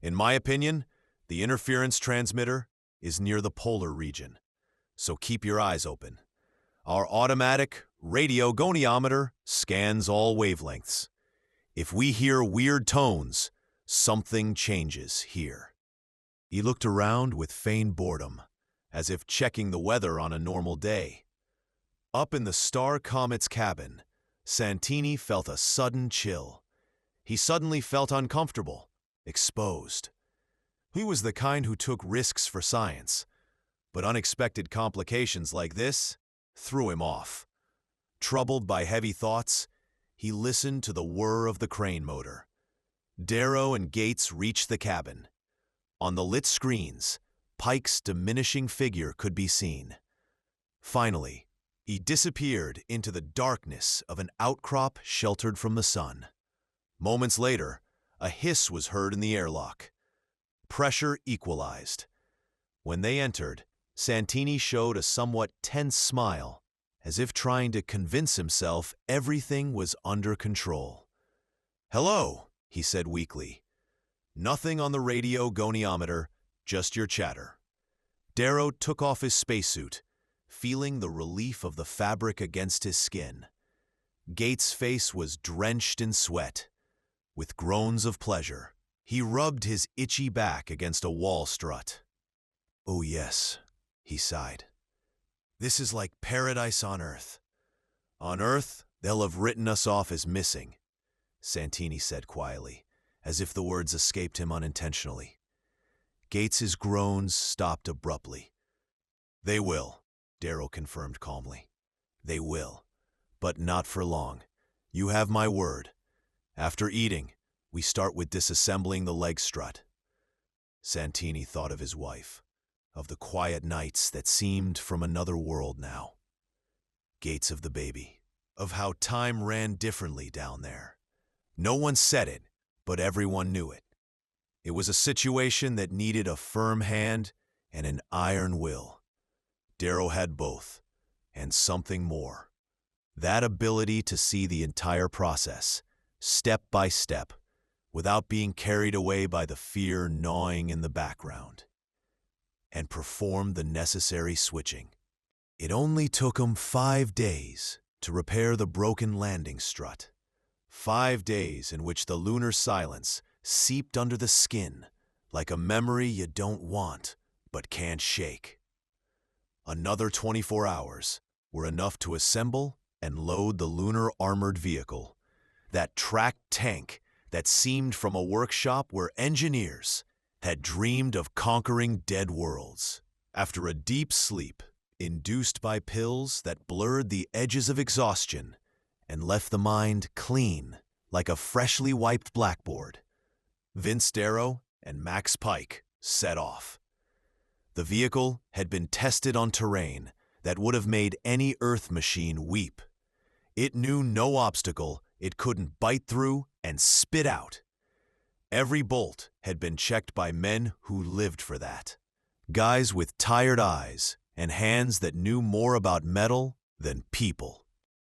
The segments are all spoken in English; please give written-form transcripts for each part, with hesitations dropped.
In my opinion, the interference transmitter is near the polar region, so keep your eyes open. Our automatic radio goniometer scans all wavelengths. If we hear weird tones, something changes here." He looked around with feigned boredom, as if checking the weather on a normal day. Up in the star comet's cabin, Santini felt a sudden chill. He suddenly felt uncomfortable, exposed. He was the kind who took risks for science, but unexpected complications like this threw him off. Troubled by heavy thoughts, he listened to the whir of the crane motor. Darrow and Gates reached the cabin. On the lit screens, Pike's diminishing figure could be seen. Finally, he disappeared into the darkness of an outcrop sheltered from the sun. Moments later, a hiss was heard in the airlock. Pressure equalized. When they entered, Santini showed a somewhat tense smile, as if trying to convince himself everything was under control. "Hello," he said weakly. "Nothing on the radio goniometer, just your chatter." Darrow took off his spacesuit, feeling the relief of the fabric against his skin. Gates' face was drenched in sweat. With groans of pleasure, he rubbed his itchy back against a wall strut. "Oh yes," he sighed. "This is like paradise on Earth." "On Earth, they'll have written us off as missing," Santini said quietly, as if the words escaped him unintentionally. Gates's groans stopped abruptly. "They will," Darrow confirmed calmly. "They will, but not for long. You have my word. After eating, we start with disassembling the leg strut." Santini thought of his wife, of the quiet nights that seemed from another world now. Gates of the baby, of how time ran differently down there. No one said it, but everyone knew it. It was a situation that needed a firm hand and an iron will. Darrow had both, and something more. That ability to see the entire process, step by step, without being carried away by the fear gnawing in the background, and perform the necessary switching. It only took him 5 days to repair the broken landing strut. 5 days in which the lunar silence seeped under the skin like a memory you don't want but can't shake. Another 24 hours were enough to assemble and load the lunar armored vehicle, that tracked tank that seemed from a workshop where engineers had dreamed of conquering dead worlds. After a deep sleep, induced by pills that blurred the edges of exhaustion and left the mind clean like a freshly wiped blackboard, Vince Darrow and Max Pike set off. The vehicle had been tested on terrain that would have made any Earth machine weep. It knew no obstacle it couldn't bite through and spit out. Every bolt had been checked by men who lived for that. Guys with tired eyes and hands that knew more about metal than people.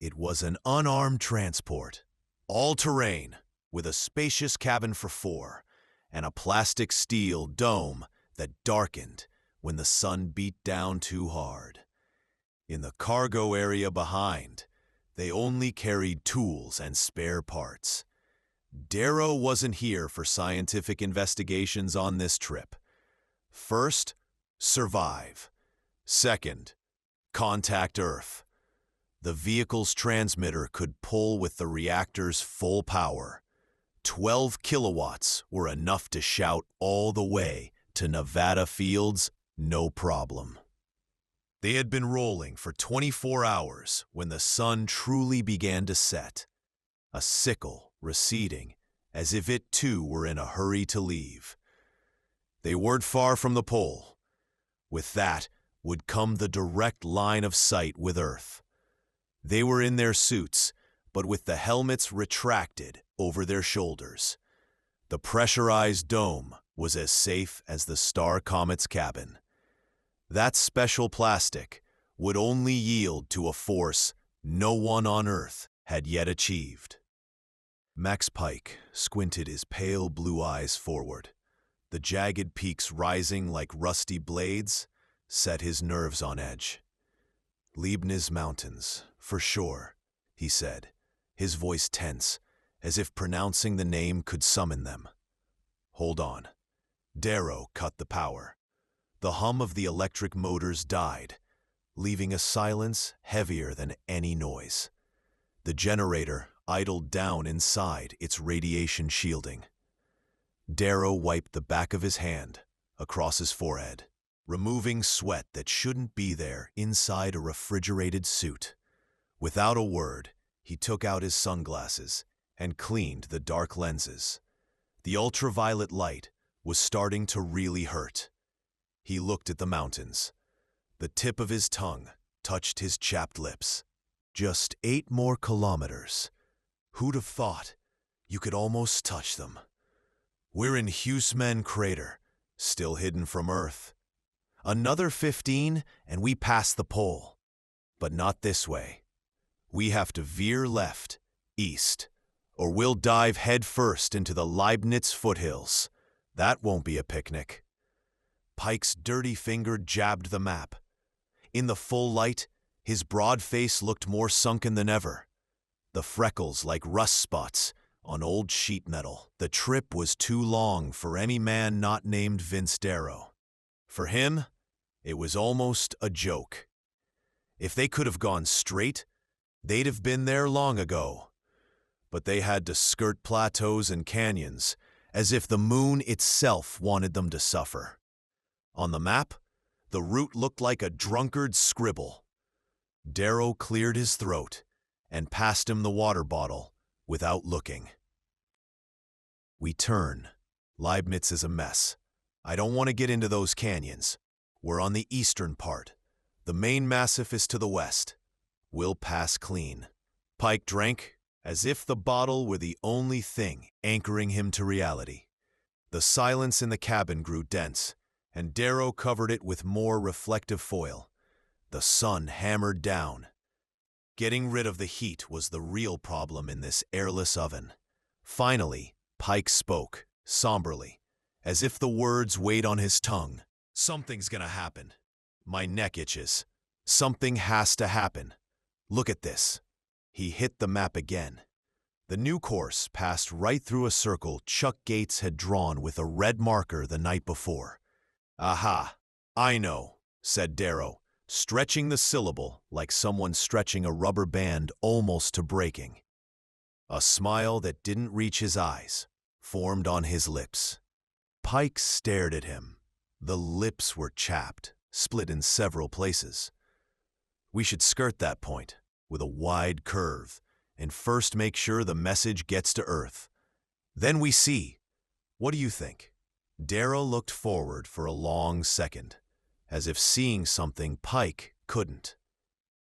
It was an unarmed transport, all-terrain, with a spacious cabin for 4 and a plastic steel dome that darkened when the sun beat down too hard. In the cargo area behind, they only carried tools and spare parts. Darrow wasn't here for scientific investigations on this trip. First, survive. Second, contact Earth. The vehicle's transmitter could pull with the reactor's full power. 12 kilowatts were enough to shout all the way to Nevada fields, no problem. They had been rolling for 24 hours when the sun truly began to set, a sickle receding as if it too were in a hurry to leave. They weren't far from the pole. With that would come the direct line of sight with Earth. They were in their suits, but with the helmets retracted over their shoulders. The pressurized dome was as safe as the star comet's cabin. That special plastic would only yield to a force no one on Earth had yet achieved. Max Pike squinted his pale blue eyes forward. the jagged peaks rising like rusty blades, set his nerves on edge. Leibniz Mountains, for sure, he said, his voice tense, as if pronouncing the name could summon them. Hold on. Darrow cut the power. The hum of the electric motors died, leaving a silence heavier than any noise. The generator idled down inside its radiation shielding. Darrow wiped the back of his hand across his forehead, removing sweat that shouldn't be there inside a refrigerated suit. Without a word, he took out his sunglasses and cleaned the dark lenses. The ultraviolet light was starting to really hurt. He looked at the mountains. The tip of his tongue touched his chapped lips. Just 8 more kilometers. Who'd have thought you could almost touch them? We're in Huseman Crater, still hidden from Earth. Another 15 and we pass the pole. But not this way. We have to veer left, east, or we'll dive headfirst into the Leibniz foothills. That won't be a picnic. Pike's dirty finger jabbed the map. In the full light, his broad face looked more sunken than ever. The freckles like rust spots on old sheet metal. The trip was too long for any man not named Vince Darrow. For him, it was almost a joke. If they could have gone straight, they'd have been there long ago. But they had to skirt plateaus and canyons, as if the moon itself wanted them to suffer. On the map, the route looked like a drunkard's scribble. Darrow cleared his throat and passed him the water bottle without looking. We turn. Leibniz is a mess. I don't want to get into those canyons. We're on the eastern part. The main massif is to the west. We'll pass clean. Pike drank as if the bottle were the only thing anchoring him to reality. The silence in the cabin grew dense, and Darrow covered it with more reflective foil. The sun hammered down. Getting rid of the heat was the real problem in this airless oven. Finally, Pike spoke, somberly, as if the words weighed on his tongue. Something's gonna happen. My neck itches. Something has to happen. Look at this. He hit the map again. The new course passed right through a circle Chuck Gates had drawn with a red marker the night before. Aha, I know, said Darrow, stretching the syllable like someone stretching a rubber band almost to breaking. A smile that didn't reach his eyes formed on his lips. Pike stared at him. The lips were chapped, split in several places. We should skirt that point with a wide curve and first make sure the message gets to Earth. Then we see. What do you think? Darrow looked forward for a long second, as if seeing something Pike couldn't.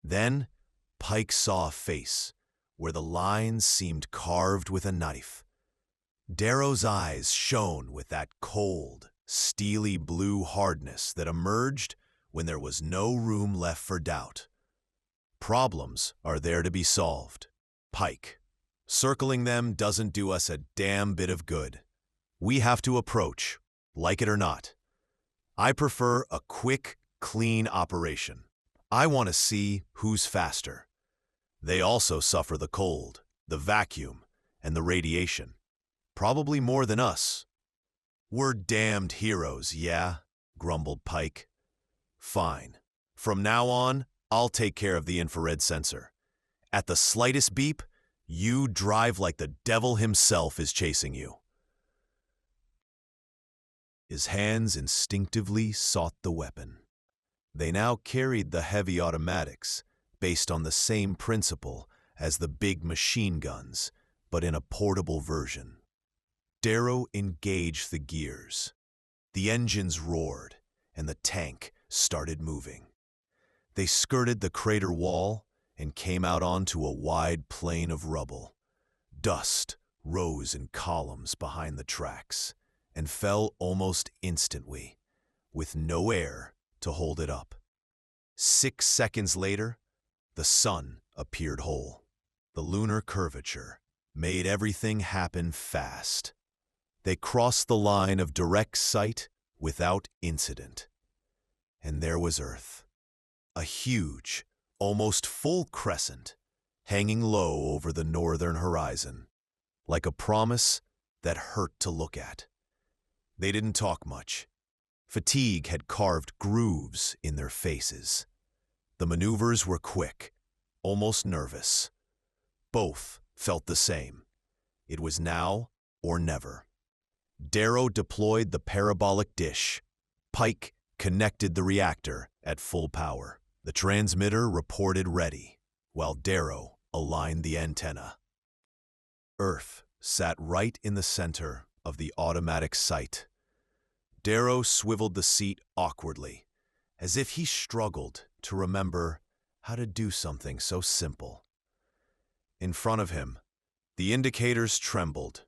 Then, Pike saw a face, where the lines seemed carved with a knife. Darrow's eyes shone with that cold, steely blue hardness that emerged when there was no room left for doubt. Problems are there to be solved. Pike. Circling them doesn't do us a damn bit of good. We have to approach, like it or not. I prefer a quick, clean operation. I want to see who's faster. They also suffer the cold, the vacuum, and the radiation. Probably more than us. We're damned heroes, yeah? Grumbled Pike. Fine. From now on, I'll take care of the infrared sensor. At the slightest beep, you drive like the devil himself is chasing you. His hands instinctively sought the weapon. They now carried the heavy automatics, based on the same principle as the big machine guns, but in a portable version. Darrow engaged the gears. The engines roared, and the tank started moving. They skirted the crater wall and came out onto a wide plain of rubble. Dust rose in columns behind the tracks and fell almost instantly, with no air to hold it up. 6 seconds later, the sun appeared whole. The lunar curvature made everything happen fast. They crossed the line of direct sight without incident. And there was Earth, a huge, almost full crescent, hanging low over the northern horizon, like a promise that hurt to look at. They didn't talk much. Fatigue had carved grooves in their faces. The maneuvers were quick, almost nervous. Both felt the same. It was now or never. Darrow deployed the parabolic dish. Pike connected the reactor at full power. The transmitter reported ready, while Darrow aligned the antenna. Earth sat right in the center of the automatic sight. Darrow swiveled the seat awkwardly, as if he struggled to remember how to do something so simple. In front of him, the indicators trembled,